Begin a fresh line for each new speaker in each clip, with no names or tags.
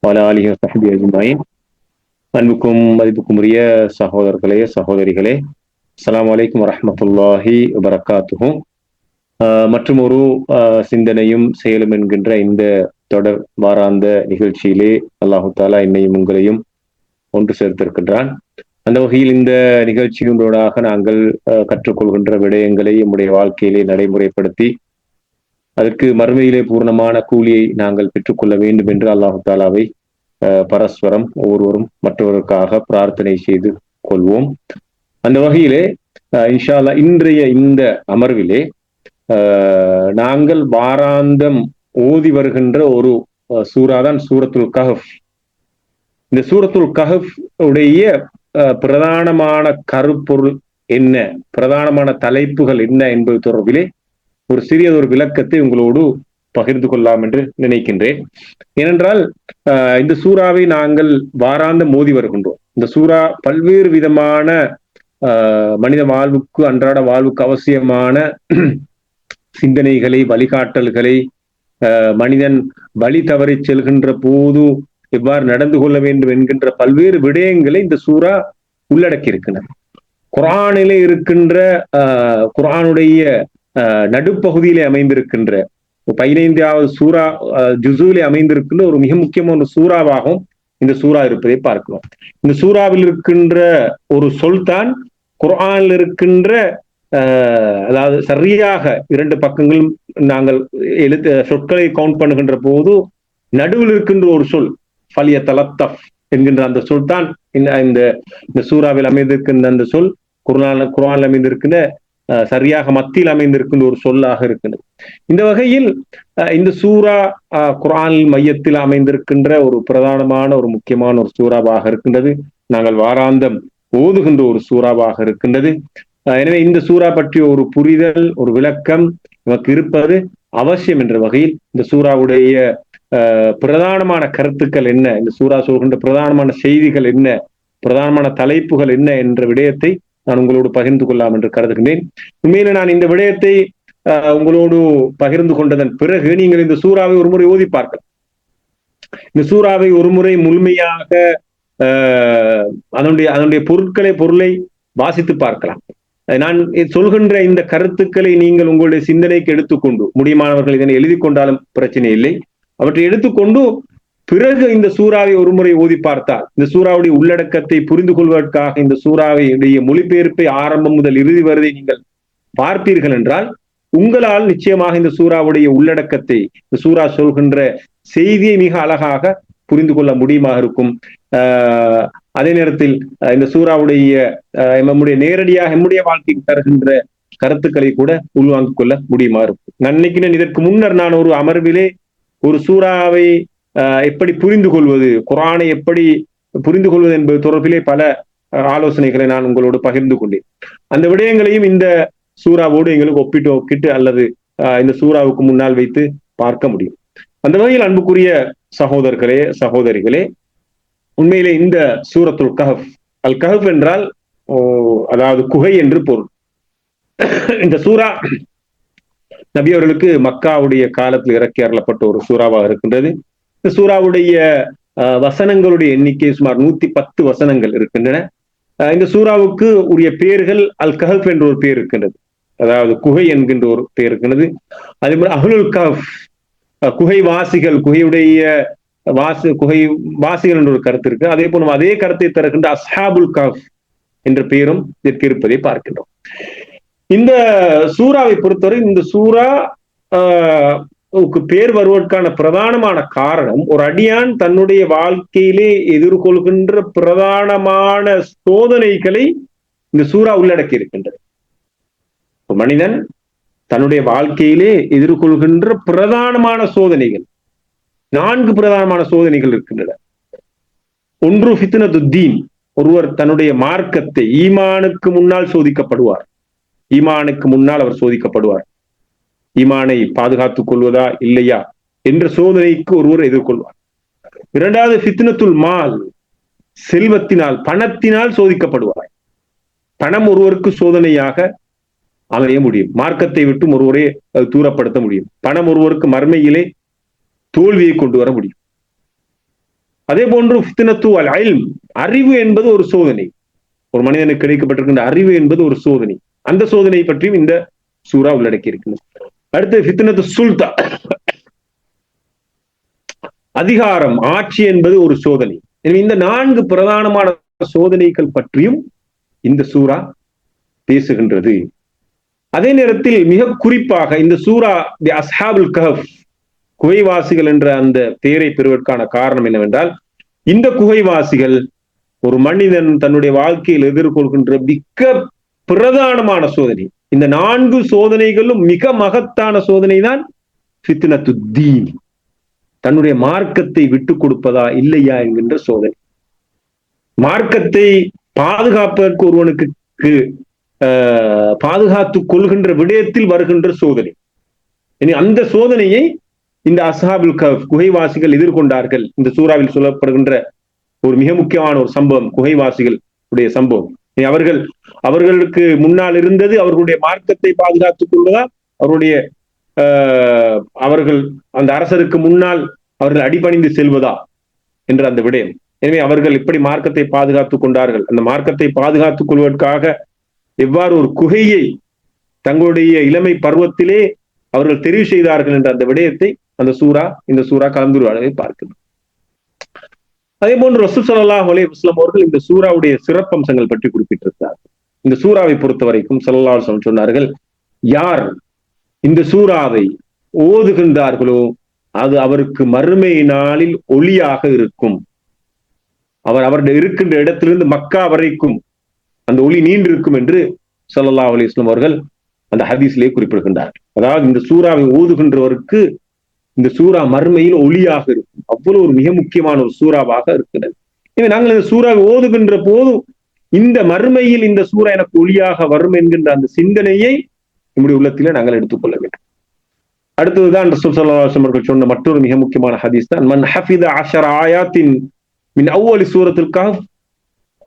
وعلى آله وصحبه أجمعين. அன்புக்கும் மதிப்புக்கும் உரிய சகோதரர்களே சகோதரிகளே, அஸ்ஸலாமு அலைக்கும் வரஹ்மத்துல்லாஹி வபரகாத்துஹு. மற்றும் ஒரு சிந்தனையும் செயலும் என்கின்ற இந்த தொடர் வாராந்த நிகழ்ச்சியிலே அல்லாஹு தாலா என்னையும் உங்களையும் ஒன்று சேர்த்திருக்கின்றான். அந்த வகையில் இந்த நிகழ்ச்சிகளூடாக நாங்கள் கற்றுக்கொள்கின்ற விடயங்களை நம்முடைய வாழ்க்கையிலே நடைமுறைப்படுத்தி அதற்கு மறுமையிலே பூர்ணமான கூலியை நாங்கள் பெற்றுக்கொள்ள வேண்டும் என்று அல்லாஹு தாலாவை பரஸ்பரம் ஒவ்வொருவரும் மற்றவருக்காக பிரார்த்தனை செய்து கொள்வோம். அந்த வகையிலே இன்ஷா அல்லாஹ் இன்றைய இந்த அமர்விலே நாங்கள் வாராந்தம் ஓதி வருகின்ற ஒரு சூறாதான் சூரத்துல் கஹஃப். இந்த சூரத்துல் கஹஃப் உடைய பிரதானமான கருப்பொருள் என்ன, பிரதானமான தலைப்புகள் என்ன என்பது தொடர்பிலே ஒரு சிறியதொரு விளக்கத்தை உங்களோடு பகிர்ந்து கொள்ளலாம் என்று நினைக்கின்றேன். ஏனென்றால் இந்த சூறாவை நாங்கள் வாராந்தம் மோதி வருகின்றோம். இந்த சூறா பல்வேறு விதமான மனித வாழ்வுக்கு, அன்றாட வாழ்வுக்கு அவசியமான சிந்தனைகளை, வழிகாட்டல்களை, மனிதன் வழி தவறி செல்கின்ற போது எவ்வாறு நடந்து கொள்ள வேண்டும் என்கின்ற பல்வேறு விடயங்களை இந்த சூறா உள்ளடக்கி இருக்கின்றன. குர்ஆனிலே இருக்கின்ற குர்ஆனுடைய நடுப்பகுதியிலே அமைந்திருக்கின்ற 15வது சூறா ஜுஸூலே அமைந்திருக்கின்ற ஒரு மிக முக்கியமான ஒரு சூறாவாகவும் இந்த சூறா இருப்பதை பார்க்கிறோம். இந்த சூறாவில் இருக்கின்ற ஒரு சொல்தான் குர்ஆனில் இருக்கின்ற அதாவது சரியாக 2 பக்கங்களும் நாங்கள் சொற்களை கவுண்ட் பண்ணுகின்ற போது நடுவில் இருக்கின்ற ஒரு சொல் ஃபலிய தலத்தஃப் என்கின்ற அந்த சொல் தான் இந்த சூறாவில் அமைந்திருக்கின்ற அந்த சொல் குர்ஆனில் அமைந்திருக்கின்ற சரியாக மத்தியில் அமைந்திருக்கின்ற ஒரு சொல்லாக இருக்கின்றது. இந்த வகையில் இந்த சூறா குர்ஆனில் மையத்தில் அமைந்திருக்கின்ற ஒரு பிரதானமான ஒரு முக்கியமான ஒரு சூறாவாக இருக்கின்றது. நாங்கள் வாராந்தம் ஓதுகின்ற ஒரு சூறாவாக இருக்கின்றது. எனவே இந்த சூறா பற்றிய ஒரு புரிதல், ஒரு விளக்கம் நமக்கு இருப்பது அவசியம் என்ற வகையில் இந்த சூறாவுடைய பிரதானமான கருத்துக்கள் என்ன, இந்த சூறா சொல்கின்ற பிரதானமான செய்திகள் என்ன, பிரதானமான தலைப்புகள் என்ன என்ற விடயத்தை நான் உங்களோடு பகிர்ந்து கொள்ளலாம் என்று கருதுகின்றேன். உண்மையில நான் இந்த விடயத்தை உங்களோடு பகிர்ந்து கொண்டதன் பிறகு நீங்கள் இந்த சூறாவை ஒரு முறை ஓதி பார்க்கலாம். இந்த சூறாவை ஒரு முறை முழுமையாக அதனுடைய பொருளை வாசித்து பார்க்கலாம். நான் சொல்கின்ற இந்த கருத்துக்களை நீங்கள் உங்களுடைய சிந்தனைக்கு எடுத்துக்கொண்டு, முடியுமானவர்கள் இதனை எழுதி கொண்டாலும் பிரச்சனை இல்லை, அவற்றை எடுத்துக்கொண்டு பிறகு இந்த சூறாவை ஒரு முறை ஓதி பார்த்தால் இந்த சூறாவுடைய உள்ளடக்கத்தை புரிந்து கொள்வதற்காக இந்த சூறாவுடைய மொழிபெயர்ப்பை ஆரம்பம் முதல் இறுதி வரை நீங்கள் பார்ப்பீர்கள் என்றால் உங்களால் நிச்சயமாக இந்த சூறாவுடைய உள்ளடக்கத்தை, இந்த சூறா சொல்கின்ற செய்தியை மிக அழகாக புரிந்து கொள்ள முடியுமாக இருக்கும். அதே நேரத்தில் இந்த சூறாவுடைய நம்முடைய நேரடியாக நம்முடைய வாழ்க்கைக்கு தருகின்ற கருத்துக்களை கூட உள்வாங்கிக் கொள்ள முடியுமா இருக்கும். நான் நினைக்கிறேன் இதற்கு முன்னர் நான் ஒரு அமர்விலே ஒரு சூறாவை எப்படி புரிந்து கொள்வது, குர்ஆனை எப்படி புரிந்து கொள்வது என்பது தொடர்பிலே பல ஆலோசனைகளை நான் உங்களோடு பகிர்ந்து கொண்டேன். அந்த விடயங்களையும் இந்த சூறாவோடு எங்களுக்கு ஒப்பிட்டு அல்லது இந்த சூறாவுக்கு முன்னால் வைத்து பார்க்க முடியும். அந்த வகையில் அன்புக்குரிய சகோதரர்களே சகோதரிகளே, உண்மையிலே இந்த சூரத்துல் கஹஃப், அல் கஹஃப் என்றால் அதாவது குகை என்று பொருள். இந்த சூறா நபி அவர்களுக்கு மக்காவுடைய காலத்தில் இறக்கி அருளப்பட்ட ஒரு சூறாவாக இருக்கின்றது. இந்த சூறாவுடைய வசனங்களுடைய எண்ணிக்கை சுமார் 110 வசனங்கள் இருக்கின்றன. இந்த சூறாவுக்கு உரிய பெயர்கள் அல் கஹஃப் என்ற ஒரு பெயர் இருக்கின்றது, அதாவது குகை என்கின்ற ஒரு பெயர் இருக்கின்றது. அதே மாதிரி அஹ்லுல் கஹஃப், குகை வாசிகள், குகை வாசிகள் என்ற ஒரு கருத்து இருக்கு. அதே போல அதே கருத்தை தருகின்ற அஸ்ஹாபுல் கஹஃப் என்ற பெயரும் இதற்கு இருப்பதை பார்க்கின்றோம். இந்த சூறாவை பொறுத்தவரை இந்த சூறா பேர் வருவதற்கான பிரதானமான காரணம் ஒரு அடியான் தன்னுடைய வாழ்க்கையிலே எதிர்கொள்கின்ற பிரதானமான சோதனைகளை இந்த சூறா உள்ளடக்கி இருக்கின்றது. மனிதன் தன்னுடைய வாழ்க்கையிலே எதிர்கொள்கின்ற பிரதானமான சோதனைகள் 4 பிரதானமான சோதனைகள் இருக்கின்றன. ஒன்று ஃபித்னத்துத்தீன், ஒருவர் தன்னுடைய மார்க்கத்தை, ஈமானுக்கு முன்னால் சோதிக்கப்படுவார். ஈமானுக்கு முன்னால் அவர் சோதிக்கப்படுவார். ஈமானை பாதுகாத்துக் கொள்வதா இல்லையா என்ற சோதனைக்கு ஒருவர் எதிர்கொள்வார். 2வது ஃபித்னத்துல் மால், செல்வத்தினால், பணத்தினால் சோதிக்கப்படுவார். பணம் ஒருவருக்கு சோதனையாக அமைய முடியும், மார்க்கத்தை விட்டும் ஒருவரை தூரப்படுத்த முடியும். பணம் ஒருவருக்கு மர்மையிலே தோல்வியை கொண்டு வர முடியும். அதே போன்று ஃபித்னத்து அல் இல்ம், அறிவு என்பது ஒரு சோதனை. ஒரு மனிதனுக்கு கிடைக்கப்பட்டிருக்கின்ற அறிவு என்பது ஒரு சோதனை. அந்த சோதனை பற்றியும் இந்த சூரா உள்ளடக்கி இருக்கிறது. அடுத்து ஃபித்னத்து சுல்தா, அதிகாரம், ஆட்சி என்பது ஒரு சோதனை. எனவே இந்த 4 பிரதானமான சோதனைகள் பற்றியும் இந்த சூரா பேசுகின்றது. அதே நேரத்தில் மிக குறிப்பாக இந்த சூரா தி அஸ்ஹாபுல் கஹஃப், குகைவாசிகள் என்ற அந்த பெயரை பெறுவதற்கான காரணம் என்னவென்றால், இந்த குகைவாசிகள் ஒரு மனிதன் தன்னுடைய வாழ்க்கையில் எதிர்கொள்கின்ற மிக பிரதானமான சோதனை. இந்த 4 சோதனைகளும் மிக மகத்தான சோதனை தான் ஃபித்னத்து தீன், தன்னுடைய மார்க்கத்தை விட்டுக் கொடுப்பதா இல்லையா என்கின்ற சோதனை. மார்க்கத்தை பாதுகாப்பதற்கு ஒருவனுக்கு பாதுகாத்துக் கொள்கின்ற விடயத்தில் வருகின்ற சோதனை. இனி அந்த சோதனையை இந்த அஸ்ஹாபுல் கஹஃப், குகைவாசிகள் எதிர்கொண்டார்கள். இந்த சூறாவில் சொல்லப்படுகின்ற ஒரு மிக முக்கியமான ஒரு சம்பவம் குகைவாசிகள் உடைய சம்பவம். அவர்களுக்கு முன்னால் இருந்தது அவர்களுடைய மார்க்கத்தை பாதுகாத்துக் கொள்வதா, அவர்கள் அந்த அரசருக்கு முன்னால் அவர்கள் அடிபணிந்து செல்வதா என்ற அந்த விடயம். எனவே அவர்கள் எப்படி மார்க்கத்தை பாதுகாத்துக் கொண்டார்கள், அந்த மார்க்கத்தை பாதுகாத்துக் கொள்வதற்காக எவ்வாறு ஒரு குகையை தங்களுடைய இளமை பருவத்திலே அவர்கள் தெரிவு செய்தார்கள் என்ற அந்த விடயத்தை இந்த சூரா கலந்துரையாடலை பார்க்கிறோம். அதே போன்று ரசூல் ஸல்லல்லாஹு அலைஹி வஸல்லம் அவர்கள் இந்த சூராவுடைய சிறப்பம்சங்கள் பற்றி குறிப்பிட்டிருக்கிறார். இந்த சூறாவை பொறுத்த வரைக்கும் ஸல்லல்லாஹு அலைஹி வஸல்லம் சொன்னார்கள், யார் இந்த சூறாவை ஓதுகின்றார்களோ அது அவருக்கு மறுமை நாளில் ஒளியாக இருக்கும். அவருடைய இருக்கின்ற இடத்திலிருந்து மக்கா வரைக்கும் அந்த ஒளி நீண்டிருக்கும் என்று ஸல்லல்லாஹு அலைஹி வஸல்லம் அவர்கள் அந்த ஹதீஸிலே குறிப்பிடுகின்றார்கள். அதாவது இந்த சூறாவை ஓதுகின்றவருக்கு இந்த சூரா மறுமையில் ஒளியாக இருக்கும். அவ்வளவு ஒரு மிக முக்கியமான ஒரு சூறாவாக இருக்கிறது. எனவே நாங்கள் இந்த சூறாவை ஓதுகின்ற போது இந்த மறுமையில் இந்த சூரா எனக்கு ஒளியாக வரும் என்கின்ற அந்த சிந்தனையை நம்முடைய உள்ளத்திலே நாங்கள் எடுத்துக்கொள்ள வேண்டும். அடுத்ததுதான் ரசூல் ஸல்லல்லாஹு அலைஹி வஸல்லம் அவர்கள் சொன்ன மற்றொரு மிக முக்கியமான ஹதீஸ் தான், மன் ஹஃபித 10 ஆயாத்தின் மின் அவ்வலி சூரத்துல் கஹஃப்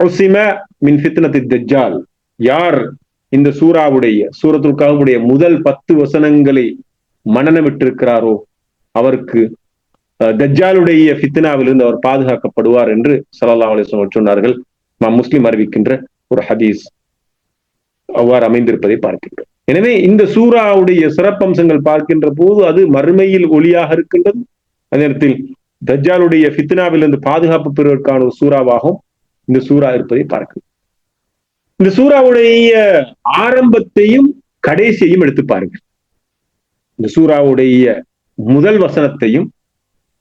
உஸிம மின் ஃபித்னத்தித் தஜ்ஜால். யார் இந்த சூரத்துல் கஹஃபுடைய முதல் 10 வசனங்களை மனனமிட்டிருக்கிறாரோ அவருக்கு தஜ்ஜாலுடைய ஃபித்னாவிலிருந்து அவர் பாதுகாக்கப்படுவார் என்று ஸல்லல்லாஹு அலைஹி வஸல்லம் சொன்னார்கள். முஸ்லிம் அறிவிக்கின்ற ஒரு ஹதீஸ் அவ்வாறு அமைந்திருப்பதை பார்க்கின்றோம். எனவே இந்த சூராவுடைய சிறப்பம்சங்கள் பார்க்கின்ற போது அது மறுமையில் ஒளியாக இருக்கின்றது. அதே நேரத்தில் தஜ்ஜாலுடைய ஃபித்னாவிலிருந்து பாதுகாப்பு பெறுவதற்கான ஒரு சூறாவாகவும் இந்த சூரா இருப்பதை பார்க்கிறோம். இந்த சூறாவுடைய ஆரம்பத்தையும் கடைசியையும் எடுத்து பாருங்கள். இந்த சூறாவுடைய முதல் வசனத்தையும்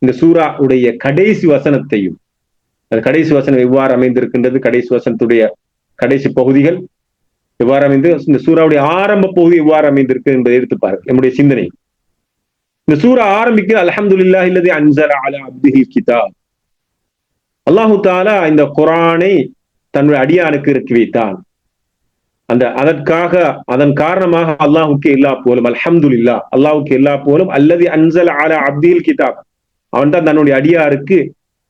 இந்த சூறாவுடைய கடைசி வசனத்தையும், அது கடைசி வசனம் எவ்வாறு அமைந்திருக்கின்றது, கடைசி வசனத்துடைய கடைசி பகுதிகள் எவ்வாறு அமைந்து, இந்த சூறாவுடைய ஆரம்ப பகுதி எவ்வாறு அமைந்திருக்கு என்பதை எடுத்து பாருங்கள். நம்முடைய சிந்தனை இந்த சூரா ஆரம்பிக்கிறது அல்ஹம்துலில்லாஹி அல்லதி அன்ஸல அலா அப்திஹில் கிதாப். அல்லாஹு தஆலா இந்த குர்ஆனை தன்னுடைய அடியானுக்கு இறக்கி வைத்தான். அதன் காரணமாக அல்லாஹுக்கு எல்லா போலும், அல்ஹம்துலில்லாஹ், அல்லாஹுக்கு எல்லா போலும். அல்லதி அன்ஸல அலா அப்திஹில் கிதாப், அவன் தான் தன்னுடைய அடியாருக்கு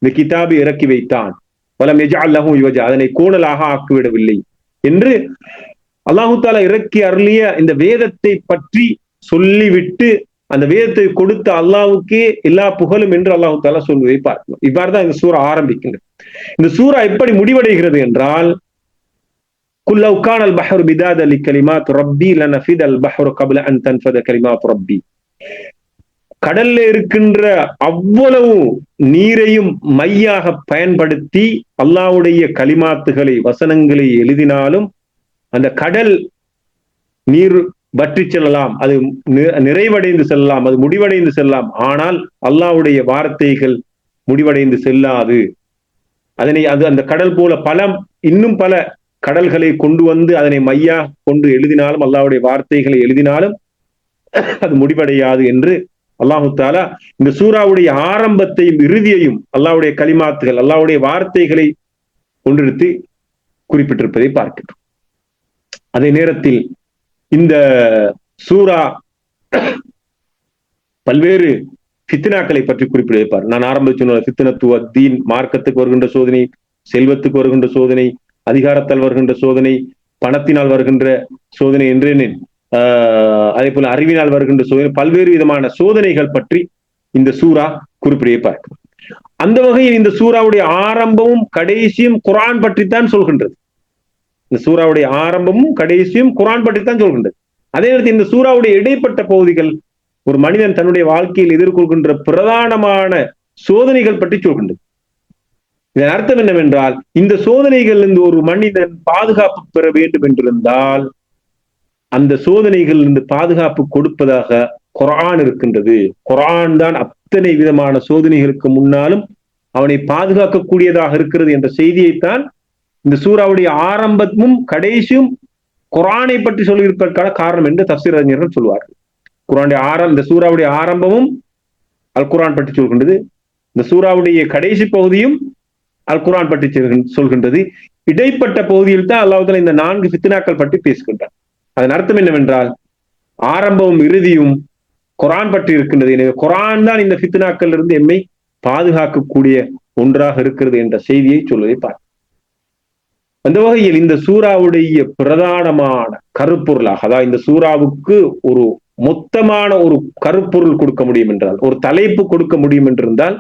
இந்த கிதாபை இறக்கி வைத்தான். வலம் யஜஅல் லஹு இவஜா, அதனை கோணலாக ஆக்கிவிடவில்லை என்று அல்லாஹு தஆலா இறக்கி அருளிய இந்த வேதத்தை பற்றி சொல்லிவிட்டு அந்த வேதத்தை கொடுத்த அல்லாஹ்வுக்கே எல்லா புகழும் என்று அல்லாஹு தஆலா சொல்வதை பார்க்கணும். இவ்வாறுதான் இந்த சூரா ஆரம்பிக்கின்றது. இந்த சூரா எப்படி முடிவடைகிறது என்றால், குல் லவ் கானல் பஹ்ரு மிதாத லிகலிமாத் ரப்பி லனஃபிதல் பஹ்ரு கப்ல அன் தன்ஃபத கலிமாத் ரப்பி. கடல்ல இருக்கின்ற அவ்வளவு நீரையும் மையாக பயன்படுத்தி அல்லாஹ்வுடைய கலிமாத்துகளை, வசனங்களை எழுதினாலும் அந்த கடல் நீர் வற்றி செல்லலாம், அது நிறைவடைந்து செல்லலாம், அது முடிவடைந்து செல்லலாம். ஆனால் அல்லாஹ்வுடைய வார்த்தைகள் முடிவடைந்து செல்லாது. அந்த கடல் போல இன்னும் பல கடல்களை கொண்டு வந்து அதனை மையா கொண்டு எழுதினாலும், அல்லாஹ்வுடைய வார்த்தைகளை எழுதினாலும் அது முடிவடையாது என்று அல்லாஹு தஆலா இந்த சூறாவுடைய ஆரம்பத்தையும் இறுதியையும் அல்லாஹ்வுடைய கலிமாத்துகள், அல்லாஹ்வுடைய வார்த்தைகளை கொண்டிருத்தி குறிப்பிட்டிருப்பதை பார்க்கிறோம். அதே நேரத்தில் இந்த சூரா பல்வேறு ஃபித்னாக்களை பற்றி குறிப்பிடுவார். நான் ஆரம்பிச்சு ஃபித்னத்து தீன், மார்க்கத்துக்கு வருகின்ற சோதனை, செல்வத்துக்கு வருகின்ற சோதனை, அதிகாரத்தால் வருகின்ற சோதனை, பணத்தினால் வருகின்ற சோதனை என்றேன், அதே போல அறிவினால் வருகின்ற சோதனை, பல்வேறு விதமான சோதனைகள் பற்றி இந்த சூரா குறிப்பிடவே பார்க்கிறோம். அந்த வகையில் இந்த சூறாவுடைய ஆரம்பமும் கடைசியும் குர்ஆன் பற்றித்தான் சொல்கின்றது. இந்த சூறாவுடைய ஆரம்பமும் கடைசியும் குர்ஆன் பற்றித்தான் சொல்கின்றது. அதே நேரத்தில் இந்த சூறாவுடைய இடைப்பட்ட பகுதிகள் ஒரு மனிதன் தன்னுடைய வாழ்க்கையில் எதிர்கொள்கின்ற பிரதானமான சோதனைகள் பற்றி சொல்கின்றது. இதன் அர்த்தம் என்னவென்றால், இந்த சோதனைகள் இருந்து ஒரு மனிதன் பாதுகாப்பு பெற வேண்டும் என்றிருந்தால் அந்த சோதனைகள் இருந்து பாதுகாப்பு கொடுப்பதாக குர்ஆன் இருக்கின்றது. குர்ஆன் தான் அத்தனை விதமான சோதனைகளுக்கு முன்னாலும் அவனை பாதுகாக்கக்கூடியதாக இருக்கிறது என்ற செய்தியைத்தான் இந்த சூறாவுடைய ஆரம்பமும் கடைசியும் குர்ஆனை பற்றி சொல்லியிருப்பதற்கான காரணம் என்று தஃசீர் அறிஞர்கள் சொல்வார்கள். இந்த சூறாவுடைய ஆரம்பமும் அல் குர்ஆன் பற்றி சொல்கின்றது, இந்த சூறாவுடைய கடைசி பகுதியும் அல் குர்ஆன் பற்றி சொல்கின்றது. இடைப்பட்ட பகுதியில் தான் அல்லாஹ் தஆலா இந்த 4 ஃபித்னாக்கள் பற்றி பேசுகின்றார். அதன் அர்த்தம் என்னவென்றால், ஆரம்பமும் இறுதியும் குர்ஆன் பற்றி இருக்கின்றது. எனவே குர்ஆன் தான் இந்த ஃபித்னாக்கள் இருந்து எம்மை பாதுகாக்கக்கூடிய ஒன்றாக இருக்கிறது என்ற செய்தியை சொல்வதை பார்க்க. அந்த வகையில் இந்த சூறாவுடைய பிரதானமான கருப்பொருளாக, அதாவது இந்த சூறாவுக்கு ஒரு மொத்தமான ஒரு கருப்பொருள் கொடுக்க முடியும் என்றால், ஒரு தலைப்பு கொடுக்க முடியும் என்றிருந்தால்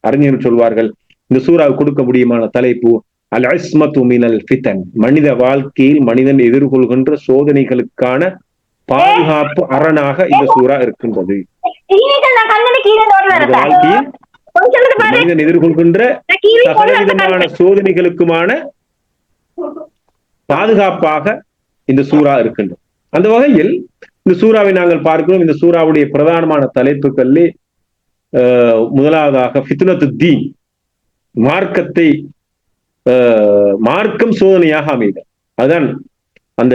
அறிஞர்கள் சொல்வார்கள், இந்த சூறாவுக்கு கொடுக்க முடியுமான தலைப்பு அல் இஸ்மத்து மினல் ஃபிதன், மனித வாழ்க்கையில் மனிதன் எதிர்கொள்கின்ற சோதனைகளுக்கான பாதுகாப்பு அரணாக இந்த சூறா இருக்கின்றது. வாழ்க்கையில் மனிதன் எதிர்கொள்கின்ற சகலவிதமான சோதனைகளுக்குமான பாதுகாப்பாக இந்த சூறா இருக்கின்றது. அந்த வகையில் இந்த சூறாவை நாங்கள் பார்க்கிறோம். இந்த சூறாவுடைய பிரதானமான தலைப்புகளிலே முதலாவதாக ஃபித்னத்து தீன், மார்க்கத்தை மார்க்கம் சோதனையாக அமைதல். அதுதான் அந்த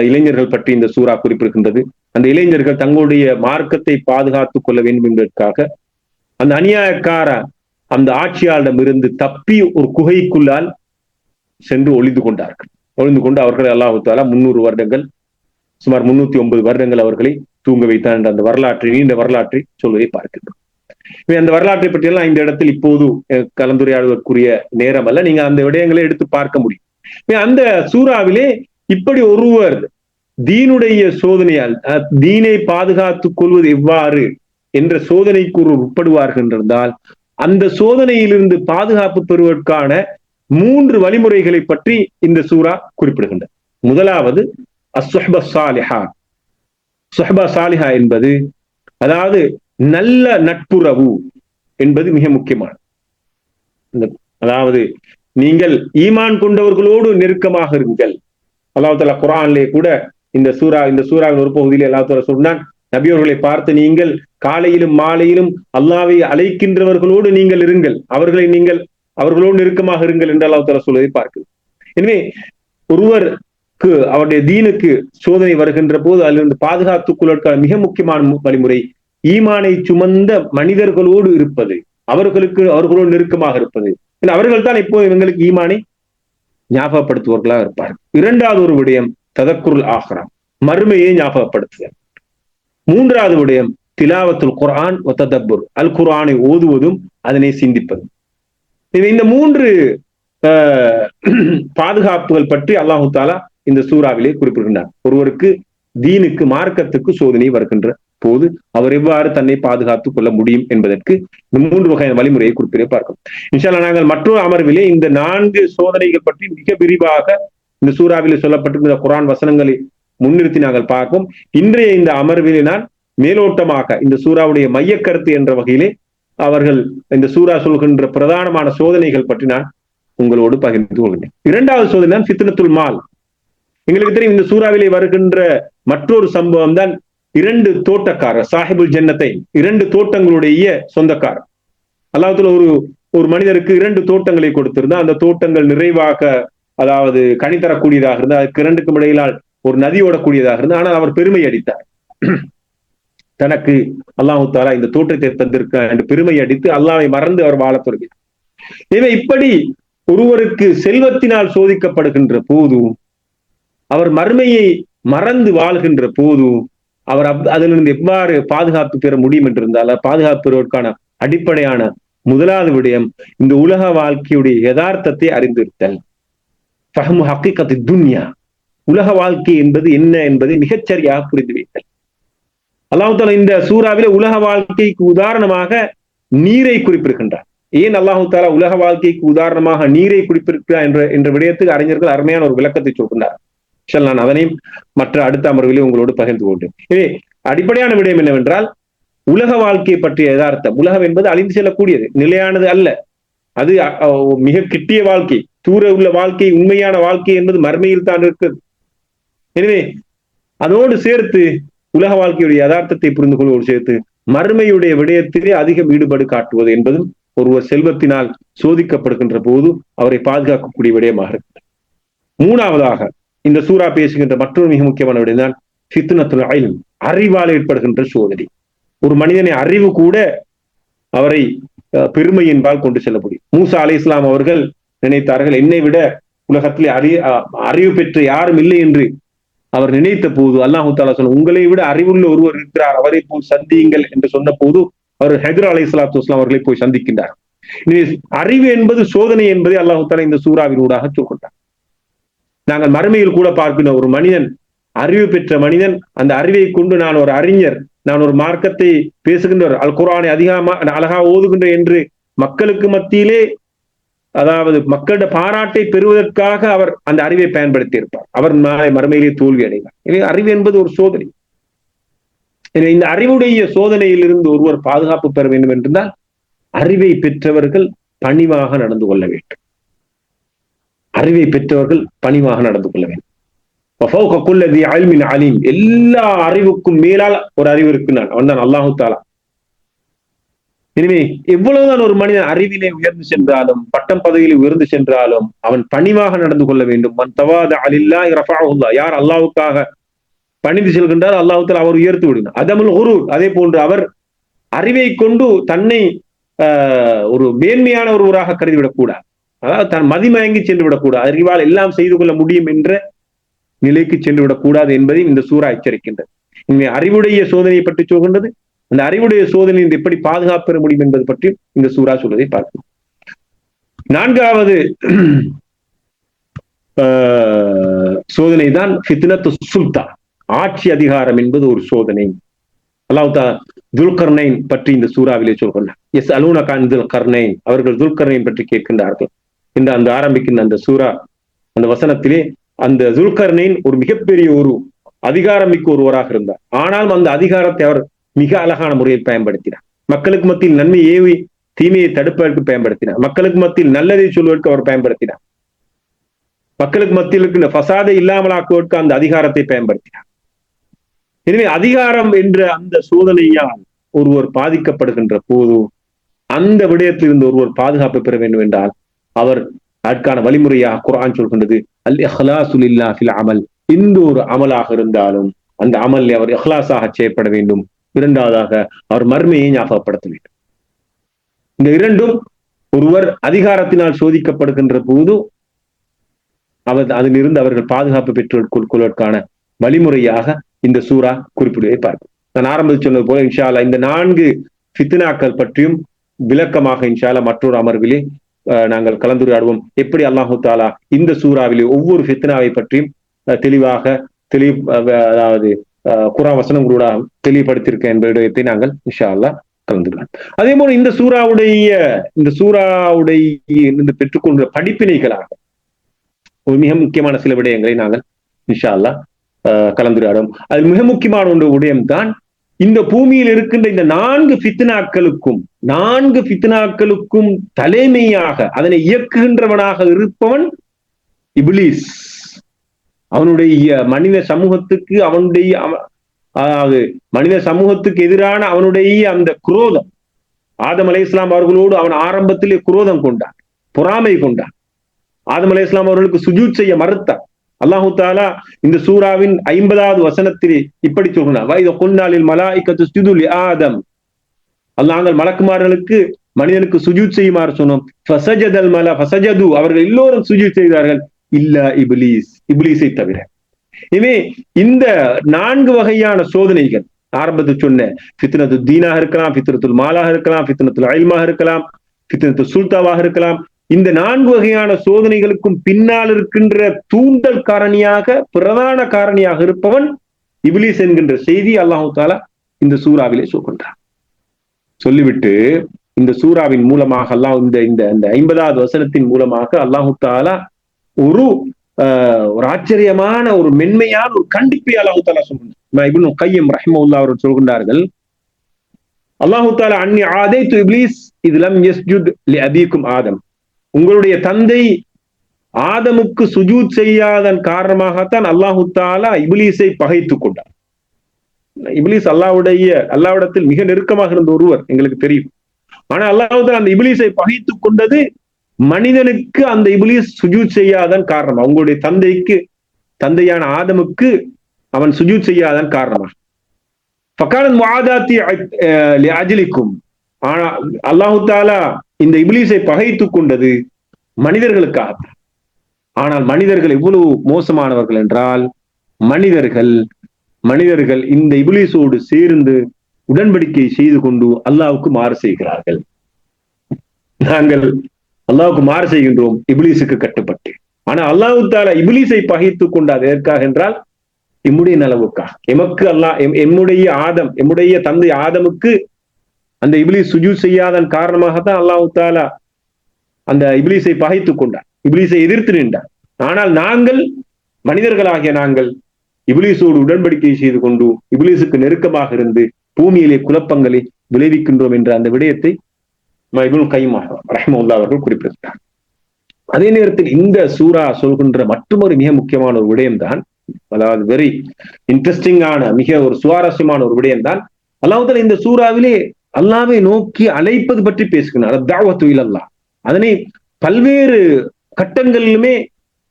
இளைஞர்கள் பற்றி இந்த சூறா குறிப்பிடுகின்றது. அந்த இளைஞர்கள் தங்களுடைய மார்க்கத்தை பாதுகாத்துக் கொள்ள வேண்டும் என்பதற்காக அந்த அநியாயக்கார அந்த ஆட்சியாளரிடம் இருந்து தப்பி ஒரு குகைக்குள்ளால் சென்று ஒளிந்து கொண்டு அவர்களை அல்லாஹ் தஆலா 300 வருடங்கள், சுமார் 309 வருடங்கள் அவர்களை தூங்க வைத்தான் என்ற அந்த நீண்ட வரலாற்றை சொல்வதை பார்க்கின்றோம். அந்த வரலாற்றை பற்றியெல்லாம் இந்த இடத்தில் இப்போது கலந்துரையாடுவதற்குரிய நேரம் அல்ல. நீங்க அந்த விடயங்களை எடுத்து பார்க்க முடியும். அந்த சூறாவிலே இப்படி ஒருவர் தீனுடைய சோதனையால் தீனை பாதுகாத்துக் கொள்வது எவ்வாறு என்ற சோதனைக்கு உட்படுவார்கள் என்றால், அந்த சோதனையிலிருந்து பாதுகாப்பு பெறுவதற்கான 3 வழிமுறைகளை பற்றி இந்த சூறா குறிப்பிடுகின்றது. முதலாவது அஸ்ஸுஹ்பா ஸாலிஹா. சுஹ்பா ஸாலிஹா என்பது, அதாவது நல்ல நட்புறவு என்பது மிக முக்கியமானது. அதாவது நீங்கள் ஈமான் கொண்டவர்களோடு நெருக்கமாக இருங்கள். அல்லாஹ் தஆலா குர்ஆனிலே கூட இந்த சூறாவின் ஒரு பகுதியில் அல்லாஹ் தஆலா சொன்னான், நபியவர்களை பார்த்து நீங்கள் காலையிலும் மாலையிலும் அல்லாஹ்வை அழைக்கின்றவர்களோடு நீங்கள் இருங்கள், அவர்களோடு நெருக்கமாக இருங்கள் என்று அல்லாஹ் தஆலா சொல்வதை பார்க்கிறோம். எனவே ஒருவருக்கு அவருடைய தீனுக்கு சோதனை வருகின்ற போது அதிலிருந்து பாதுகாத்துக் கொள்வதற்கான மிக முக்கியமான வழிமுறை ஈமானை சுமந்த மனிதர்களோடு இருப்பது, அவர்களோடு நெருக்கமாக இருப்பது. அவர்கள் தான் இப்போ இவங்களுக்கு ஈமானை ஞாபகப்படுத்துவர்களாக இருப்பார்கள். இரண்டாவது ஒரு விடயம் ததக்குருல் ஆஹ்ரா, மறுமையை ஞாபகப்படுத்துதல். மூன்றாவது விடயம் திலாவத்துல் குர்ஆன் வ ததப்புர், அல் குர்ஆனை ஓதுவதும் அதனை சிந்திப்பதும். இந்த 3 பாதுகாப்புகள் பற்றி அல்லாஹு தஆலா இந்த சூறாவிலே குறிப்பிடுகின்றார். ஒருவருக்கு தீனுக்கு மார்க்கத்துக்கு சோதனை வருகின்ற போது அவர் எவ்வாறு தன்னை பாதுகாத்துக் கொள்ள முடியும் என்பதற்கு இந்த 3 வகையான வழிமுறையை குறிப்பிட பார்க்கும். இன்ஷா அல்லாஹ் நாங்கள் மற்றொரு அமர்விலே இந்த 4 சோதனைகள் பற்றி மிக விரிவாக இந்த சூறாவிலே சொல்லப்பட்டிருக்கிற குர்ஆன் வசனங்களை முன்னிறுத்தி நாங்கள் பார்ப்போம். இன்றைய இந்த அமர்விலே நான் மேலோட்டமாக இந்த சூறாவுடைய மையக்கருத்து என்ற வகையிலே அவர்கள் இந்த சூறா சொல்கின்ற பிரதானமான சோதனைகள் பற்றி நான் உங்களோடு பகிர்ந்து கொள்கிறேன். இரண்டாவது சோதனை தான் ஃபித்னத்துல் மால். எங்களுக்கு தெரியும், இந்த சூறாவிலே வருகின்ற மற்றொரு சம்பவம் தான் 2 தோட்டக்காரர், சாஹிபுல் ஜன்னத்தை, 2 தோட்டங்களுடைய சொந்தக்காரர். அல்லாஹ் தஆலா ஒரு மனிதருக்கு 2 தோட்டங்களை கொடுத்திருந்தா, அந்த தோட்டங்கள் நிறைவாக, அதாவது கனி தரக்கூடியதாக இருந்தால், அதுக்கு 2க்கும் இடையிலால் ஒரு நதி ஓடக்கூடியதாக இருந்தால், ஆனால் அவர் பெருமை அடித்தார். தனக்கு அல்லாஹ் தஆலா இந்த தோட்டத்தை தந்திருக்க என்று பெருமை அடித்து அல்லாஹ்வை மறந்து அவர் வாழத் தொடங்கினார். எனவே இப்படி ஒருவருக்கு செல்வத்தினால் சோதிக்கப்படுகின்ற போது, அவர் மறுமையை மறந்து வாழ்கின்ற போது, அவர் அதிலிருந்து எவ்வாறு பாதுகாப்பு பெற முடியும் என்றிருந்தால், பாதுகாப்பு பெறுவதற்கான அடிப்படையான முதலாவது விடயம் இந்த உலக வாழ்க்கையுடைய யதார்த்தத்தை அறிந்திருத்தல். ஃபஹ்மு ஹக்கீகத்தி துன்யா, உலக வாழ்க்கை என்பது என்ன என்பதை மிகச்சரியாக புரிந்து வைத்தல். அல்லாஹ் தஆலா இந்த சூறாவிலே உலக வாழ்க்கைக்கு உதாரணமாக நீரை குறிப்பிடுகின்றார். ஏன் அல்லாஹு தாலா உலக வாழ்க்கைக்கு உதாரணமாக நீரை குறிப்பிடுகிறார் என்ற விடயத்துக்கு அறிஞர்கள் அருமையான ஒரு விளக்கத்தை சொல்கின்றார். நான் அதனையும் மற்ற அடுத்த அமர்வுகளில் உங்களோடு பகிர்ந்து கொண்டேன். எனவே அடிப்படையான விடயம் என்னவென்றால், உலக வாழ்க்கையை பற்றிய யதார்த்தம். உலகம் என்பது அழிந்து செல்லக்கூடியது, நிலையானது அல்ல. அது மிக கிட்டிய வாழ்க்கை, தூர உள்ள வாழ்க்கை, உண்மையான வாழ்க்கை என்பது மர்மையில் தான் இருக்குது. எனவே அதோடு சேர்த்து உலக வாழ்க்கையுடைய யதார்த்தத்தை புரிந்து கொள்வோடு சேர்த்து மறுமையுடைய விடயத்திலே அதிகம் ஈடுபாடு காட்டுவது என்பதும் ஒருவர் செல்வத்தினால் சோதிக்கப்படுகின்ற போது அவரை பாதுகாக்கக்கூடிய விடயமாக இருக்கிறது. மூணாவதாக இந்த சூரா பேசுகின்ற மற்றொரு மிக முக்கியமான விடயம் தான் ஃபித்னத்துல் இல்ம், அறிவால் ஏற்படுகின்ற சோதனை. ஒரு மனிதனை அறிவு கூட அவரை பெருமையின்பால் கொண்டு செல்ல முடியும். மூசா அலைஹிஸ்ஸலாம் அவர்கள் நினைத்தார்கள், என்னை விட உலகத்திலே அறிவு பெற்ற யாரும் இல்லை என்று அவர் நினைத்த போது அல்லாஹு தாலா சொன்ன, உங்களை விட அறிவுள்ள ஒருவர் இருக்கிறார், அவரை போய் சந்தியுங்கள் என்று சொன்ன போது அவர் ஹித்ர் அலைஹிஸ்ஸலாத்து வஸ்ஸலாம் அவர்களை போய் சந்திக்கின்றார். அறிவு என்பது சோதனை என்பதை அல்லாஹு தாலா இந்த சூறாவின் ஊடாக சொல்கின்றார். நாங்கள் மறுமையில் கூட பார்க்கின்ற ஒரு மனிதன், அறிவு பெற்ற மனிதன், அந்த அறிவை கொண்டு நான் ஒரு அறிஞர், நான் ஒரு மார்க்கத்தை பேசுகின்றவர், அல் குர்ஆனை அழகா ஓதுகின்ற என்று மக்களுக்கு மத்தியிலே, அதாவது மக்களிட பாராட்டை பெறுவதற்காக அவர் அந்த அறிவை பயன்படுத்தி இருப்பார். அவர் நாளை மறுமையிலே தோல்வி அடைவார். எனவே அறிவு என்பது ஒரு சோதனை. இந்த அறிவுடைய சோதனையில் இருந்து ஒருவர் பாதுகாப்பு பெற வேண்டும் என்றால் அறிவை பெற்றவர்கள் பணிவாக நடந்து கொள்ள வேண்டும். அறிவை பெற்றவர்கள் பணிவாக நடந்து கொள்ள வேண்டும். எல்லா அறிவுக்கும் மேலால் ஒரு அறிவு இருக்கிறான், அவன் தான் அல்லாஹு தாலா. எனவே எவ்வளவுதான் ஒரு மனிதன் அறிவிலே உயர்ந்து சென்றாலும், பட்டம் பதவியில் உயர்ந்து சென்றாலும் அவன் பணிவாக நடந்து கொள்ள வேண்டும். மன் தவாத அலில்லாஹி ரஃபஅஹுல்லாஹ், யார் அல்லாஹ்வுக்காக பணிந்து செல்கின்றார் அல்லாஹ் தஆலா அவர் உயர்த்தி விடுகிறார். அதமுல் குரூர், அதே போன்று அவர் அறிவை கொண்டு தன்னை ஒரு மேன்மையான ஒருவராக கருதிவிடக் கூடாது. அதாவது தன் மதிமயங்கி சென்று விடக்கூடாது, அறிவால் எல்லாம் செய்து கொள்ள முடியும் என்ற நிலைக்கு சென்று விடக்கூடாது என்பதை இந்த சூரா எச்சரிக்கின்றது. இங்கே அறிவுடைய சோதனையை பற்றி சொல்கின்றது. அந்த அறிவுடைய சோதனையில் எப்படி பாதுகாப்பு பெற முடியும் என்பது பற்றி இந்த சூரா சொல்வதை பார்க்கணும். நான்காவது சோதனை தான் ஃபித்னத்து சுல்தான், ஆட்சி அதிகாரம் என்பது ஒரு சோதனை. அல்லாஹ் தஆலா துல்கர்னைன் பற்றி இந்த சூறாவிலே சொல்கின்றார். எஸ் அலூனக அன் துல்கர்னைன், அவர்கள் துல்கர்னைன் பற்றி கேட்கின்றார்கள் என்று அந்த ஆரம்பிக்கின்ற அந்த சூரா, அந்த வசனத்திலே அந்த துல்கர்னைன் ஒரு மிகப்பெரிய ஒரு அதிகாரம் மிக்க ஒருவராக இருந்தார். ஆனாலும் அந்த அதிகாரத்தை அவர் மிக அழகான முறையில் பயன்படுத்தினார். மக்களுக்கு மத்தியில் நன்மை ஏவி தீமையை தடுப்பதற்கு பயன்படுத்தினார். மக்களுக்கு மத்தியில் நல்லதை சொல்வதற்கு அவர் பயன்படுத்தினார். மக்களுக்கு மத்தியில் இருக்கின்ற ஃபசாதை இல்லாமலாக்குவதற்கு அந்த அதிகாரத்தை பயன்படுத்தினார். எனவே அதிகாரம் என்ற அந்த சோதனையால் ஒருவர் பாதிக்கப்படுகின்ற போது அந்த விடயத்திலிருந்து ஒருவர் பாதுகாப்பு பெற வேண்டும் என்றால் அவர் அதற்கான வழிமுறையாக குர்ஆன் சொல்கின்றது, அல் இஹ்லாசு லில்லாஹ் ஃபில் அமல். எந்த ஒரு அமலாக இருந்தாலும் அந்த அமலை அவர் இஹ்லாஸாக செய்யப்பட வேண்டும். இரண்டாவதாக அவர் மர்மையை ஞாபகப்படுத்த வேண்டும். இந்த இரண்டும் ஒருவர் அதிகாரத்தினால் சோதிக்கப்படுகின்ற போது அதிலிருந்து அவர்கள் பாதுகாப்பு பெற்றுக் கொள்வதற்கான வழிமுறையாக இந்த சூரா குறிப்பிடுவதை பார்ப்போம். நான் ஆரம்பத்தில் சொன்னது போல இன்ஷா அல்லாஹ் இந்த 4 ஃபித்னாக்கள் பற்றியும் விளக்கமாக இன்ஷா அல்லாஹ் மற்றொரு அமர்விலே நாங்கள் கலந்துரையாடுவோம். எப்படி அல்லாஹு தஆலா இந்த சூறாவிலே ஒவ்வொரு ஃபித்னாவை பற்றியும் தெளிவாக அதாவது குர்ஆன் வசனங்களோட தெளிவுபடுத்தியிருக்க என்ற விடயத்தை நாங்கள் இன்ஷா அல்லாஹ் கலந்துரையாடுவோம். அதே போல இந்த சூறாவுடைய பெற்றுக்கொண்ட படிப்பினைகளாக ஒரு மிக முக்கியமான சில விடயங்களை நாங்கள் இன்ஷா அல்லாஹ் கலந்துரையாடும். அது மிக முக்கியமான ஒன்று விடயம் தான், இந்த பூமியில் இருக்கின்ற இந்த 4 ஃபித்னாக்களுக்கும் தலைமையாக அதனை இயக்குகின்றவனாக இருப்பவன் இப்லீஸ். அவனுடைய மனித சமூகத்துக்கு அதாவது மனித சமூகத்துக்கு எதிரான அவனுடைய அந்த குரோதம், ஆதம் அலைஹிஸ்ஸலாம் அவர்களோடு அவன் ஆரம்பத்திலே குரோதம் கொண்டான், பொறாமை கொண்டான். ஆதம் அலைஹிஸ்ஸலாம் அவர்களுக்கு சுஜூத் செய்ய மறுத்தார். அல்லாஹு தஆலா இந்த சூராவின் 50வது வசனத்திலே இப்படி சொல்கிறார், வைத குன்னாலில் மலாயிகத்து சுஜூது லி ஆதம். நாங்கள் மலக்குமார்களுக்கு மனிதனுக்கு சுஜூத் செய்யுமாறு சொன்னோம். ஃபஸஜதல் மலா ஃபஸஜது, அவர்கள் எல்லோரும் சுஜூத் செய்தார்கள், இல்லா இப்லீஸை தவிர. எனவே இந்த 4 வகையான சோதனைகள் ஆரம்பத்தில் சொன்ன ஃபித்னத்து தீனாக இருக்கலாம், ஃபித்னத்துல் மாலாக இருக்கலாம், ஃபித்னத்துல் இல்மாக இருக்கலாம், ஃபித்னத்து சுல்தாவாக இருக்கலாம். இந்த 4 வகையான சோதனைகளுக்கும் பின்னால் இருக்கின்ற தூண்டல் காரணியாக, பிரதான காரணியாக இருப்பவன் இப்லீஸ் என்கின்ற செய்தி அல்லாஹு தஆலா இந்த சூறாவிலே சொல்கின்றார். சொல்லிவிட்டு இந்த சூறாவின் மூலமாக அல்லாஹ் இந்த 50வது வசனத்தின் மூலமாக அல்லாஹு தாலா ஒரு ஒரு ஆச்சரியமான ஒரு மென்மையான ஒரு கண்டிப்பை அல்லாஹு தாலா சொல்றாங்க. இப்னு கையம் ரஹ்மத்துல்லாஹி அவர்கள் சொல்கின்றார்கள், அல்லாஹு தாலா அன்னி ஆதைத்து இப்லீஸ் இத் லம் யஸ்ஜுத் லி அபீக்கும் ஆதம், உங்களுடைய தந்தை ஆதமுக்கு சுஜூத் செய்யாதன் காரணமாகத்தான் அல்லாஹு தாலா இப்லீஸை பகைத்துக் கொண்டார். இப்லீஸ் அல்லாஹ்விடத்தில் மிக நெருக்கமாக இருந்த ஒருவர், எங்களுக்கு தெரியும். ஆனா அல்லாஹு தாலா அந்த இப்லீஸை பகைத்துக் கொண்டது மனிதனுக்கு அந்த இப்லீஸ் சுஜூத் செய்யாதன் காரணம், அவங்களுடைய தந்தையான ஆதமுக்கு அவன் சுஜூத் செய்யாதன் காரணமாக. ஃபகானத் முஆதாத்தி லிஅஜ்லிக்கும், ஆனா அல்லாஹு தாலா இந்த இப்லீஸை பகைத்துக் கொண்டது மனிதர்களுக்காக. ஆனால் மனிதர்கள் எவ்வளவு மோசமானவர்கள் என்றால், மனிதர்கள் இந்த இப்லீஸோடு சேர்ந்து உடன்படிக்கை செய்து கொண்டு அல்லாஹ்வுக்கு மாறு செய்கிறார்கள். நாங்கள் அல்லாஹ்வுக்கு மாறு செய்கின்றோம் இப்லீஸுக்கு கட்டுப்பட்டு. ஆனா அல்லாஹ் தஆலா இப்லீஸை பகைத்துக் கொண்டார் எதற்காக என்றால் எம்முடைய நலவுக்காக. எமக்கு எம்முடைய தந்தை ஆதமுக்கு அந்த இப்லீஸ் சுஜூத் செய்யாதன் காரணமாகத்தான் அல்லாஹ் தஆலா அந்த இப்லீஸை பகைத்துக் கொண்டார், இப்லீஸை எதிர்த்து நின்றார். ஆனால் மனிதர்களாகிய நாங்கள் இப்லீஸோடு உடன்படிக்கை செய்து கொண்டு இப்லீஸுக்கு நெருக்கமாக இருந்து பூமியிலே குழப்பங்களை விளைவிக்கின்றோம் என்ற அந்த விடயத்தை இப்னு கையம் ரஹ்மத்துல்லாஹி அவர்கள் குறிப்பிட்டார். அதே நேரத்தில் இந்த சூரா சொல்கின்ற மற்றொரு மிக முக்கியமான ஒரு விடயம்தான், அதாவது வெரி இன்ட்ரெஸ்டிங்கான மிக ஒரு சுவாரஸ்யமான ஒரு விடயம்தான், அல்லாஹ் தஆலா இந்த சூறாவிலே அல்லாஹ்வை நோக்கி அழைப்பது பற்றி பேசுகிறார். தஅவத்து இலல்லாஹ். அதனை பல்வேறு கட்டங்களிலுமே,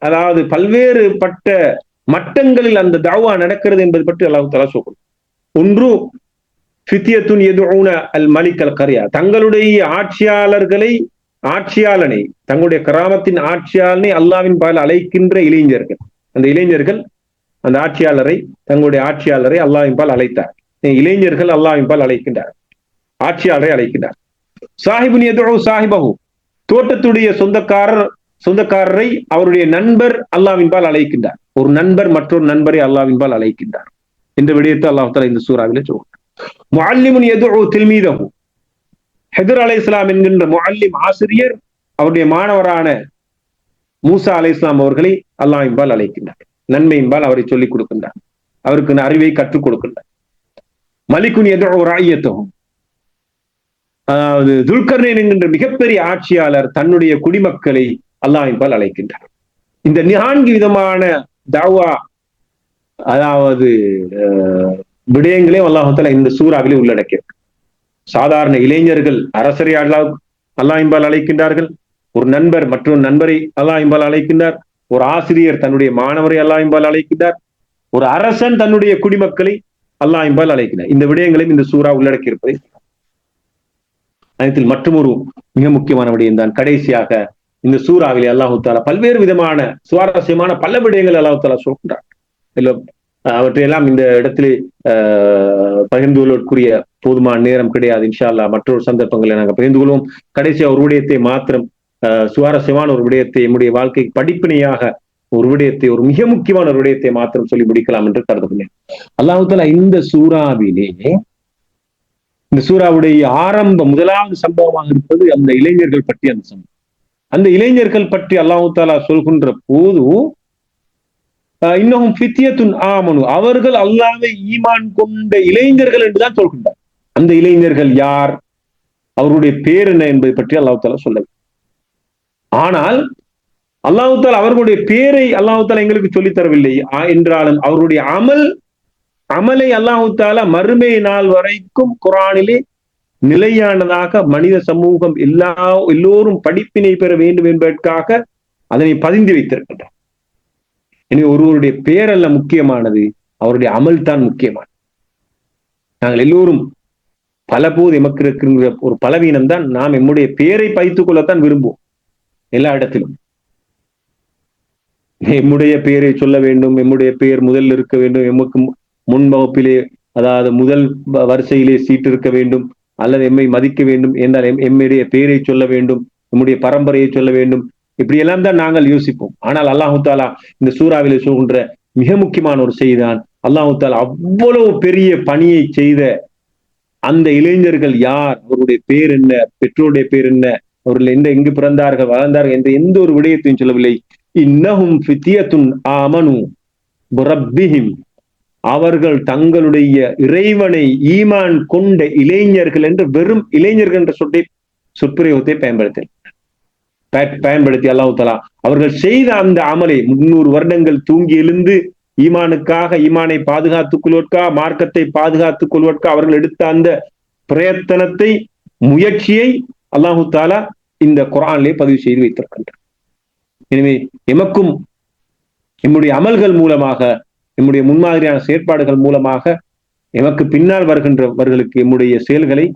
அதாவது பல்வேறுபட்ட மட்டங்களில் அந்த தாவா நடக்கிறது என்பது பற்றி அல்லாஹ் தஆலா சொல்கிறார். ஒன்று, ஃபித்யத்துன் யதுஊன அல் மலிக் அல் கர்யா, தங்களுடைய ஆட்சியாளனை தங்களுடைய கராமத்தின் ஆட்சியாளனை அல்லாஹ்வின் பால் அழைக்கின்ற இளைஞர்கள். அந்த இளைஞர்கள் அந்த தங்களுடைய ஆட்சியாளரை அல்லாஹ்வின் பால் அழைத்தார். இளைஞர்கள் அல்லாஹ்வின் பால் அழைக்கின்றார், ஆட்சியாளரை அழைக்கின்றார். சாஹிபுன் யதுஊ சாஹிபஹு, தோட்டத்துடைய சொந்தக்காரரை அவருடைய நண்பர் அல்லாஹ்வின் பால் அழைக்கின்றார். ஒரு நண்பர் மற்றொரு நண்பரை அல்லாஹ்வின் பால் அழைக்கின்றார் என்ற விடயத்தை அல்லாஹ் தஆலா இந்த சூறாவிலே சொல்கிறார். முஅல்லிமுன் யதுஊ தில்மீதஹு, ஹிதர் அலைஹிஸ்ஸலாம் என்கின்ற முஅல்லிம் ஆசிரியர் அவருடைய மாணவரான மூசா அலைஹிஸ்ஸலாம் அவர்களை அல்லாஹ்வின் பால் அழைக்கின்றார், நன்மையின்பால் அவரை சொல்லிக் கொடுக்கின்றார், அவருக்கு அறிவை கற்றுக் கொடுக்கின்றார். மலிகுன் யதுஊ ராயியத்தஹு, அதாவது துல்கர்னைன் என்கின்ற மிகப்பெரிய ஆட்சியாளர் தன்னுடைய குடிமக்களை அல்லாஹ்வின் பால் அழைக்கின்றார். இந்த 4 விதமான தாவா, அதாவது விடயங்களே அல்லாஹ் தஆலா இந்த சூறாவிலே உள்ளடக்கியிருக்கு. சாதாரண இளைஞர்கள் அரசரை அல்லாஹ்வின் பால் அழைக்கின்றார்கள், ஒரு நண்பர் மற்றொரு நண்பரை அல்லாஹ்வின் பால் அழைக்கின்றார், ஒரு ஆசிரியர் தன்னுடைய மாணவரை அல்லாஹ்வின் பால் அழைக்கின்றார், ஒரு அரசன் தன்னுடைய குடிமக்களை அல்லாஹ்வின் பால் அழைக்கின்றார். இந்த விடயங்களையும் இந்த சூறா உள்ளடக்கி இருப்பதை அனைத்தில் மற்றொரு மிக முக்கியமான விடயம் தான், கடைசியாக இந்த சூறாவிலே அல்லாஹ் தஆலா பல்வேறு விதமான சுவாரஸ்யமான பல விடயங்கள் அல்லாஹ் தஆலா சொல்கின்றார். அவற்றையெல்லாம் இந்த இடத்திலே பகிர்ந்து கொள்வதற்குரிய போதுமான நேரம் கிடையாது. இன்ஷா அல்லாஹ் மற்றொரு சந்தர்ப்பங்களை நாங்கள் பகிர்ந்து கொள்வோம். கடைசியா ஒரு விடயத்தை மாத்திரம், சுவாரஸ்யமான ஒரு விடயத்தை, நம்முடைய வாழ்க்கை படிப்பினையாக ஒரு விடயத்தை, ஒரு மிக முக்கியமான ஒரு விடயத்தை மாத்திரம் சொல்லி முடிக்கலாம் என்று கருதுகிறேன். அல்லாஹ் தஆலா இந்த சூறாவுடைய முதலாவது சம்பவமாக இருப்பது அந்த இளைஞர்கள் பற்றி. அந்த இளைஞர்கள் பற்றி அல்லாஹ் தஆலா சொல்கின்ற போது, இன்னும் ஃபித்யத்துன் ஆமனு, அவர்கள் அல்லாஹ்வை ஈமான் கொண்ட இளைஞர்கள் என்றுதான் சொல்கின்றார். அந்த இளைஞர்கள் யார், அவருடைய பேர் என்ன என்பதை பற்றி அல்லாஹ் தஆலா சொல்லவில்லை. ஆனால் அல்லாஹ் தஆலா அவர்களுடைய பேரை அல்லாஹ் தஆலா எங்களுக்கு சொல்லித் தரவில்லை என்றாலும் அவருடைய அமலை அல்லாஹ் தஆலா மறுமை நாள் வரைக்கும் குர்ஆனிலே நிலையானதாக மனித சமூகம் எல்லோரும் படிப்பினை பெற வேண்டும் என்பதற்காக அதனை பதிந்து வைத்திருக்கின்றார். எனவே ஒருவருடைய பெயர் அல்ல முக்கியமானது, அவருடைய அமல் தான் முக்கியமானது. நாங்கள் எல்லோரும் பல போது எமக்கு இருக்கின்ற ஒரு பலவீனம் தான், நாம் எம்முடைய பெயரை பைத்துக் கொள்ளத்தான் விரும்புவோம். எல்லா இடத்திலும் எம்முடைய பெயரை சொல்ல வேண்டும், எம்முடைய பெயர் முதல் இருக்க வேண்டும், எமக்கு முன் வகுப்பிலே, அதாவது முதல் வரிசையிலே சீட்டு இருக்க வேண்டும், அல்லது எம்மை மதிக்க வேண்டும் என்றால் எம்முடைய பெயரை சொல்ல வேண்டும், நம்முடைய பரம்பரையை சொல்ல வேண்டும், இப்படி எல்லாம் தான் நாங்கள் யோசிப்போம். ஆனால் அல்லாஹ் தஆலா இந்த சூறாவிலே சொல்கின்ற மிக முக்கியமான ஒரு செய்திதான், அல்லாஹ் தஆலா அவ்வளவு பெரிய பணியை செய்த அந்த இளைஞர்கள் யார், அவருடைய பேர் என்ன, பெற்றோருடைய பேர் என்ன, அவர்கள் எங்கு பிறந்தார்கள், வளர்ந்தார்கள் என்ற எந்த ஒரு விடயத்தையும் சொல்லவில்லை. இன்னஹும் ஃபித்யத்துன் ஆமனு பிரப்பிஹிம், அவர்கள் தங்களுடைய இறைவனை ஈமான் கொண்ட இளைஞர்கள் என்று வெறும் இளைஞர்கள் என்ற சொற்பிரயோகத்தை பயன்படுத்தி அல்லாஹ் தஆலா அவர்கள் செய்த அந்த அமலை 300 வருடங்கள் தூங்கி எழுந்து ஈமானுக்காக, ஈமானை பாதுகாத்துக் கொள்வதற்காக, மார்க்கத்தை பாதுகாத்துக் கொள்வதற்காக அவர்கள் எடுத்த அந்த பிரயத்தனத்தை, முயற்சியை அல்லாஹு தஆலா இந்த குர்ஆனிலே பதிவு செய்து வைத்திருக்கின்றார். எனவே எமக்கும் நம்முடைய அமல்கள் மூலமாக, நம்முடைய முன்மாதிரியான செயற்பாடுகள் மூலமாக எமக்கு பின்னால் வருகின்றவர்களுக்கு நம்முடைய செயல்களை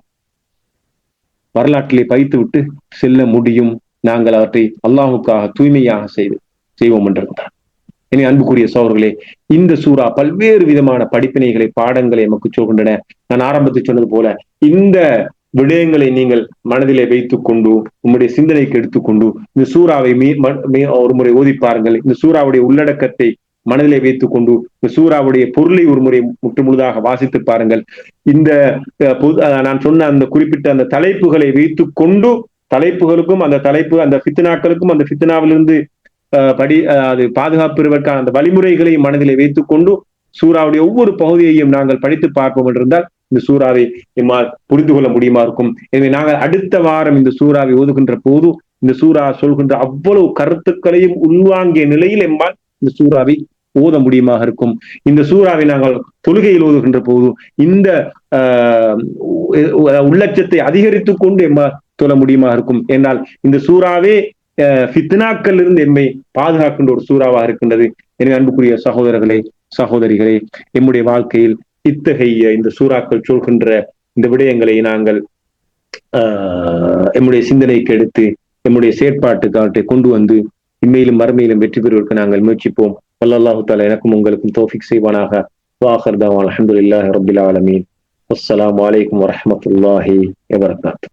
வரலாற்றிலே பதித்துவிட்டு செல்ல முடியும். நாங்கள் அவற்றை அல்லாஹுக்காக தூய்மையாக செய்வோம் என்றிருந்தார். இனி அன்புக்குரிய சகோதரர்களே, இந்த சூரா பல்வேறு விதமான படிப்பினைகளை, பாடங்களை நமக்கு சொல்கின்றன. நான் ஆரம்பத்தில் சொன்னது போல இந்த விடயங்களை நீங்கள் மனதிலே வைத்துக் கொண்டு, உங்களுடைய சிந்தனைக்கு எடுத்துக்கொண்டு இந்த சூறாவை ஒரு முறை ஓதி பாருங்கள். இந்த சூறாவுடைய உள்ளடக்கத்தை மனதிலே வைத்துக் கொண்டு இந்த சூறாவுடைய பொருளை ஒரு முறை முழுதாக வாசித்து பாருங்கள். இந்த நான் சொன்ன அந்த குறிப்பிட்ட அந்த தலைப்புகளை வைத்துக் கொண்டு, தலைப்புகளுக்கும் அந்த தலைப்பு, அந்த ஃபித்னாக்களுக்கும் அந்த ஃபித்னாவிலிருந்து அது பாதுகாப்பு பெறுவதற்கான அந்த வழிமுறைகளை மனதிலே வைத்துக் கொண்டு சூறாவுடைய ஒவ்வொரு பகுதியையும் நாங்கள் படித்து பார்ப்போம் என்றிருந்தால் இந்த சூறாவை எம்மால் புரிந்து கொள்ள முடியுமா இருக்கும். எனவே நாங்கள் அடுத்த வாரம் இந்த சூறாவை ஓதுகின்ற போது இந்த சூறா சொல்கின்ற அவ்வளவு கருத்துக்களையும் உள்வாங்கிய நிலையில் எம்மால் இந்த சூறாவை ஓத முடியுமாக இருக்கும். இந்த சூறாவை நாங்கள் தொழுகையில் ஓதுகின்ற போது இந்த உள்ளட்சத்தை அதிகரித்துக் கொண்டு எம்மால் சொல்ல முடியுமா இருக்கும். என்றால் இந்த சூறாவே ஃபித்னாக்கள் இருந்து எம்மை பாதுகாக்கின்ற ஒரு சூறாவாக இருக்கின்றது. எனவே அன்புக்குரிய சகோதரர்களே, சகோதரிகளே, எம்முடைய வாழ்க்கையில் இத்தகைய இந்த சூறாக்கள் சொல்கின்ற இந்த விடயங்களை நாங்கள் எம்முடைய சிந்தனைக்கு எடுத்து எம்முடைய செயற்பாட்டுக்காற்றை கொண்டு வந்து இம்மையிலும் மறுமையிலும் வெற்றி பெறுவதற்கு நாங்கள் முயற்சிப்போம். அல்லாஹு தஆலா எனக்கும் உங்களுக்கும் தௌஃபீக் செய்வானாக. வாஹிர் தஅவானா அல்ஹம்துலில்லாஹி ரப்பில் ஆலமீன். அஸ்ஸலாமு அலைக்கும் வரஹ்மத்துல்லாஹி வபரகாத்துஹு.